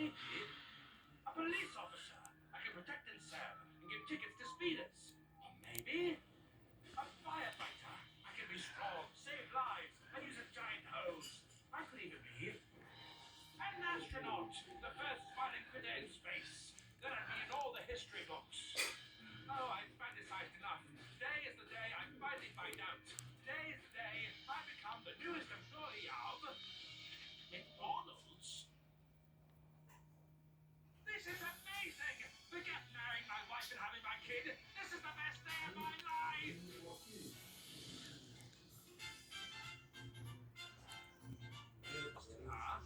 maybe a police officer. I can protect and serve and give tickets to speeders. Or maybe a firefighter. I can be strong, save lives, and use a giant hose. I could even be an astronaut, the first smiling critter in space. Then I'd be in all the history books. Oh, I've fantasized enough. Today is the day I finally find out. Today is the day I become the newest employee of McDonald's. This is amazing! Forget marrying my wife and having my kid. This is the best day of my life! Ah,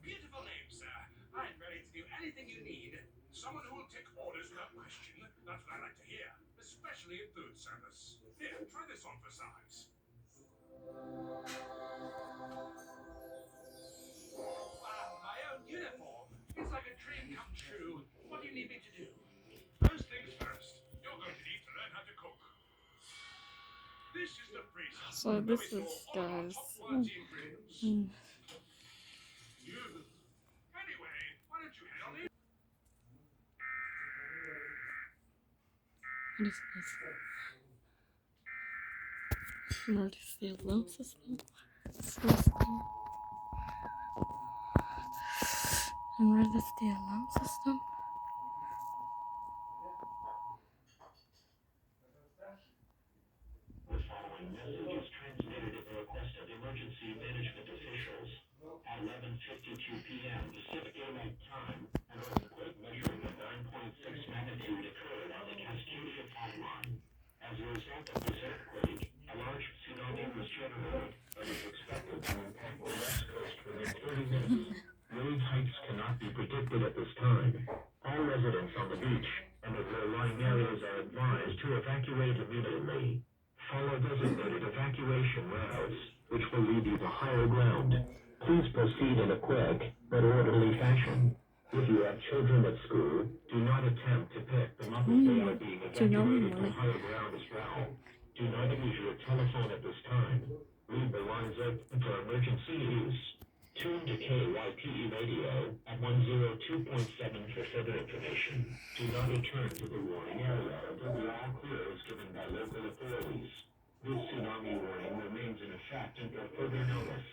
beautiful name, sir. I'm ready to do anything you need. Someone who will take orders without question. That's what I like to hear, especially in food service. Here, try this on for size. Wow, my own uniform. It's like a dream come true. What do you need me to do? First things first. You're going to need to learn how to cook. This is the freezer. So this is, guys. Anyway, why don't you head on in? What is this? Emergency alarm system. And where is the alarm system? The following message is transmitted at the request of emergency management officials. At 11:52 p.m. Pacific Daylight Time, an earthquake measuring a 9.6 magnitude occurred on the Cascadia fault line. As a result of this earthquake, a large tsunami was generated and is expected to impact the west coast within 30 minutes. Wave heights cannot be predicted at this time. All residents on the beach and the low-lying areas are advised to evacuate immediately. Follow designated evacuation routes, which will lead you to higher ground. Please proceed in a quick but orderly fashion. If you have children at school, do not attempt to pick them up if they are being evacuated to higher ground as well. Do not use your telephone at this time. Leave the lines open for emergency use. Tune to KYPE radio at 102.7 for further information. Do not return to the warning area until the all clear is given by local authorities. This tsunami warning remains in effect until further notice.